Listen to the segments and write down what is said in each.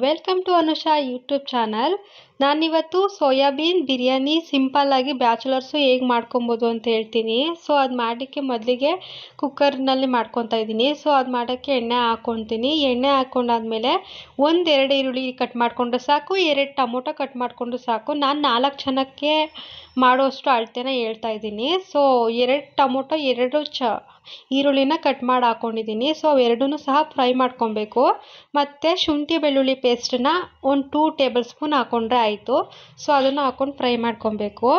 Welcome to Anusha YouTube channel. ನಾನಿವತ್ತು soya bean biryani ಸಿಂಪಲ್ಲಾಗಿ bachelors ಹೇಗೆ ಮಾಡ್ಕೊಬೋದು ಅಂತ ಹೇಳ್ತೀನಿ. ಸೊ ಅದು ಮಾಡೋಕ್ಕೆ ಮೊದಲಿಗೆ ಕುಕ್ಕರ್ನಲ್ಲಿ ಮಾಡ್ಕೊತಾ ಇದ್ದೀನಿ. ಸೊ ಅದು ಮಾಡೋಕ್ಕೆ ಎಣ್ಣೆ ಹಾಕ್ಕೊತೀನಿ. ಎಣ್ಣೆ ಹಾಕ್ಕೊಂಡಾದ್ಮೇಲೆ ಒಂದೆರಡು ಈರುಳ್ಳಿ ಕಟ್ ಮಾಡಿಕೊಂಡ್ರೆ ಸಾಕು, 2 ಟೊಮೊಟೊ ಕಟ್ ಮಾಡಿಕೊಂಡು ಸಾಕು. ನಾನು 4 ಜನಕ್ಕೆ ಮಾಡೋಷ್ಟು ಅಳತೆನ ಹೇಳ್ತಾ ಇದ್ದೀನಿ. ಸೊ 2 ಟೊಮೊಟೊ, 2 ಈರುಳ್ಳಿನ ಕಟ್ ಮಾಡಿ ಹಾಕ್ಕೊಂಡಿದ್ದೀನಿ. ಸೊ ಅವೆರಡೂ ಸಹ ಫ್ರೈ ಮಾಡ್ಕೊಬೇಕು. ಮತ್ತು ಶುಂಠಿ ಬೆಳ್ಳುಳ್ಳಿ ಪೇಸ್ಟನ್ನ ಒಂದು 2 ಟೇಬಲ್ ಸ್ಪೂನ್ ಹಾಕ್ಕೊಂಡ್ರೆ ಆಯಿತು. ಸೊ ಅದನ್ನು ಹಾಕ್ಕೊಂಡು ಫ್ರೈ ಮಾಡ್ಕೊಬೇಕು.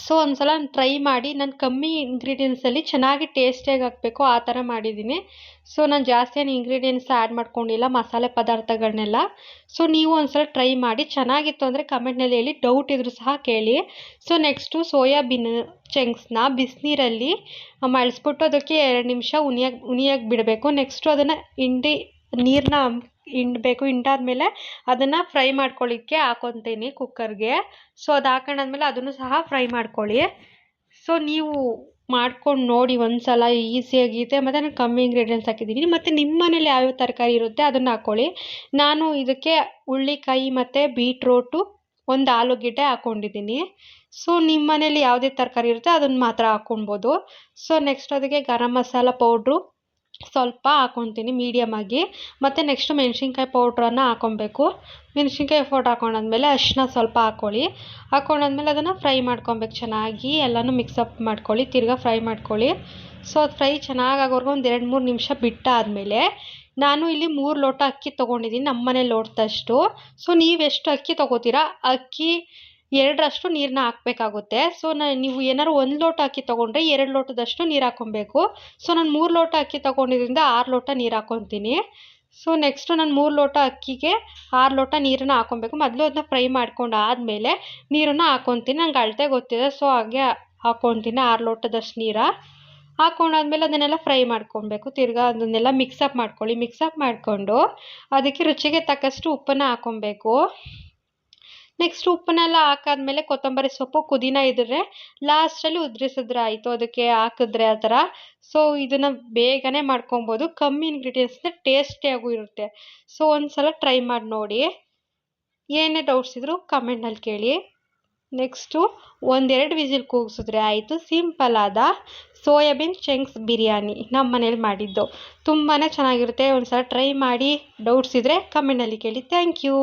ಸೊ ಒಂದ್ಸಲ ಟ್ರೈ ಮಾಡಿ. ನಾನು ಕಮ್ಮಿ ಇಂಗ್ರೀಡಿಯೆಂಟ್ಸಲ್ಲಿ ಚೆನ್ನಾಗಿ ಟೇಸ್ಟಿಯಾಗಿ ಹಾಕಬೇಕು ಆ ಥರ ಮಾಡಿದ್ದೀನಿ. ಸೊ ನಾನು ಜಾಸ್ತಿ ಏನು ಇಂಗ್ರೀಡಿಯೆಂಟ್ಸ್ ಆ್ಯಡ್ ಮಾಡ್ಕೊಂಡಿಲ್ಲ, ಮಸಾಲೆ ಪದಾರ್ಥಗಳನ್ನೆಲ್ಲ. ಸೊ ನೀವು ಒಂದ್ಸಲ ಟ್ರೈ ಮಾಡಿ. ಚೆನ್ನಾಗಿತ್ತು ಅಂದರೆ ಕಮೆಂಟ್ನಲ್ಲಿ ಹೇಳಿ, ಡೌಟ್ ಇದ್ರೂ ಸಹ ಕೇಳಿ. ಸೊ ನೆಕ್ಸ್ಟು ಸೋಯಾಬೀನ್ ಚಂಕ್ಸ್ನ ಬಿಸಿನೀರಲ್ಲಿ ಮಳಿಸ್ಬಿಟ್ಟು ಅದಕ್ಕೆ 2 ನಿಮಿಷ ಉನಿಯಕ್ಕೆ ಬಿಡಬೇಕು. ನೆಕ್ಸ್ಟು ಅದನ್ನು ನೀರನ್ನ ಹಿಂಡಬೇಕು. ಹಿಂಡಾದ್ಮೇಲೆ ಅದನ್ನು ಫ್ರೈ ಮಾಡ್ಕೊಳ್ಳಿಕ್ಕೆ ಹಾಕೊತೀನಿ ಕುಕ್ಕರ್ಗೆ. ಸೊ ಅದು ಹಾಕೊಂಡಾದ್ಮೇಲೆ ಅದನ್ನು ಸಹ ಫ್ರೈ ಮಾಡ್ಕೊಳ್ಳಿ. ಸೊ ನೀವು ಮಾಡ್ಕೊಂಡು ನೋಡಿ ಒಂದ್ಸಲ, ಈಸಿಯಾಗಿದೆ. ಮತ್ತು ನಾನು ಕಮ್ಮಿ ಇಂಗ್ರೀಡಿಯೆಂಟ್ಸ್ ಹಾಕಿದ್ದೀನಿ. ಮತ್ತು ನಿಮ್ಮ ಮನೇಲಿ ಯಾವ್ಯಾವ ತರಕಾರಿ ಇರುತ್ತೆ ಅದನ್ನು ಹಾಕ್ಕೊಳ್ಳಿ. ನಾನು ಇದಕ್ಕೆ ಹುಳ್ಳಿಕಾಯಿ ಮತ್ತು ಬೀಟ್ರೋಟು, 1 ಆಲೂಗೆಡ್ಡೆ ಹಾಕ್ಕೊಂಡಿದ್ದೀನಿ. ಸೊ ನಿಮ್ಮ ಮನೇಲಿ ಯಾವುದೇ ತರಕಾರಿ ಇರುತ್ತೆ ಅದನ್ನು ಮಾತ್ರ ಹಾಕ್ಕೊಬೋದು. ಸೊ ನೆಕ್ಸ್ಟ್ ಅದಕ್ಕೆ ಗರಂ ಮಸಾಲ ಪೌಡ್ರು ಸ್ವಲ್ಪ ಹಾಕ್ಕೊತೀನಿ ಮೀಡಿಯಮ್ ಆಗಿ. ಮತ್ತು ನೆಕ್ಸ್ಟು ಮೆಣಸಿನ್ಕಾಯಿ ಪೌಡ್ರನ್ನು ಹಾಕ್ಕೊಬೇಕು. ಮೆಣಸಿನ್ಕಾಯಿ ಪೌಡ್ರ್ ಹಾಕ್ಕೊಂಡಾದ್ಮೇಲೆ ಅರಿಶಿನ ಸ್ವಲ್ಪ ಹಾಕ್ಕೊಂಡಾದ್ಮೇಲೆ ಅದನ್ನು ಫ್ರೈ ಮಾಡ್ಕೊಬೇಕು ಚೆನ್ನಾಗಿ. ಎಲ್ಲನೂ ಮಿಕ್ಸಪ್ ಮಾಡ್ಕೊಳ್ಳಿ, ತಿರ್ಗಾ ಫ್ರೈ ಮಾಡ್ಕೊಳ್ಳಿ. ಸೊ ಅದು ಫ್ರೈ ಚೆನ್ನಾಗಿ ಆಗೋವರೆಗೂ ಒಂದು 2-3 ನಿಮಿಷ ಬಿಟ್ಟಾದಮೇಲೆ ನಾನು ಇಲ್ಲಿ 3 ಲೋಟ ಅಕ್ಕಿ ತೊಗೊಂಡಿದ್ದೀನಿ, ನಮ್ಮ ಮನೇಲಿ ಲೋಟದಷ್ಟು. ಸೊ ನೀವೆಷ್ಟು ಅಕ್ಕಿ ತೊಗೋತೀರಾ ಅಕ್ಕಿ 2ರಷ್ಟು ನೀರನ್ನ ಹಾಕಬೇಕಾಗುತ್ತೆ. ಸೊ ನೀವು ಏನಾದ್ರು 1 ಲೋಟ ಅಕ್ಕಿ ತೊಗೊಂಡ್ರೆ 2 ಲೋಟದಷ್ಟು ನೀರು ಹಾಕ್ಕೊಬೇಕು. ಸೊ ನಾನು 3 ಲೋಟ ಅಕ್ಕಿ ತೊಗೊಂಡಿದ್ದರಿಂದ 6 ಲೋಟ ನೀರು ಹಾಕ್ಕೊತೀನಿ. ಸೊ ನೆಕ್ಸ್ಟು ನಾನು 3 ಲೋಟ ಅಕ್ಕಿಗೆ 6 ಲೋಟ ನೀರನ್ನು ಹಾಕ್ಕೊಬೇಕು. ಮೊದಲು ಅದನ್ನ ಫ್ರೈ ಮಾಡ್ಕೊಂಡು ಆದಮೇಲೆ ನೀರನ್ನು ಹಾಕ್ಕೊತೀನಿ. ನಂಗೆ ಅಳತೆ ಗೊತ್ತಿದೆ, ಸೊ ಹಾಗೆ ಹಾಕ್ಕೊತೀನಿ 6 ಲೋಟದಷ್ಟು ನೀರು. ಹಾಕ್ಕೊಂಡಾದ್ಮೇಲೆ ಅದನ್ನೆಲ್ಲ ಫ್ರೈ ಮಾಡ್ಕೊಬೇಕು. ತಿರ್ಗಾ ಅದನ್ನೆಲ್ಲ ಮಿಕ್ಸಪ್ ಮಾಡ್ಕೊಳ್ಳಿ. ಮಿಕ್ಸಪ್ ಮಾಡಿಕೊಂಡು ಅದಕ್ಕೆ ರುಚಿಗೆ ತಕ್ಕಷ್ಟು ಉಪ್ಪನ್ನು ಹಾಕ್ಕೊಬೇಕು. ನೆಕ್ಸ್ಟ್ ಉಪ್ಪನ್ನೆಲ್ಲ ಹಾಕಾದ್ಮೇಲೆ ಕೊತ್ತಂಬರಿ ಸೊಪ್ಪು, ಪುದೀನ ಇದ್ದರೆ ಲಾಸ್ಟಲ್ಲಿ ಉದುರಿಸಿದ್ರೆ ಆಯಿತು, ಅದಕ್ಕೆ ಹಾಕಿದ್ರೆ ಆ ಥರ. ಸೊ ಇದನ್ನು ಬೇಗನೆ ಮಾಡ್ಕೊಬೋದು. ಕಮ್ಮಿ ಇಂಗ್ರೀಡಿಯೆಂಟ್ಸ್ನ ಟೇಸ್ಟಿಯಾಗೂ ಇರುತ್ತೆ. ಸೊ ಒಂದ್ಸಲ ಟ್ರೈ ಮಾಡಿ ನೋಡಿ. ಏನೇ ಡೌಟ್ಸ್ ಇದ್ದರೂ ಕಮೆಂಟ್ನಲ್ಲಿ ಕೇಳಿ. ನೆಕ್ಸ್ಟು 1-2 ವಿಸಿಲ್ ಕೂಗಿಸಿದ್ರೆ ಆಯಿತು. ಸಿಂಪಲ್ಲಾದ ಸೋಯಾಬೀನ್ ಚಂಕ್ಸ್ ಬಿರಿಯಾನಿ ನಮ್ಮ ಮನೇಲಿ ಮಾಡಿದ್ದು. ತುಂಬಾ ಚೆನ್ನಾಗಿರುತ್ತೆ. ಒಂದ್ಸಲ ಟ್ರೈ ಮಾಡಿ. ಡೌಟ್ಸ್ ಇದ್ದರೆ ಕಮೆಂಟ್ನಲ್ಲಿ ಕೇಳಿ. Thank you.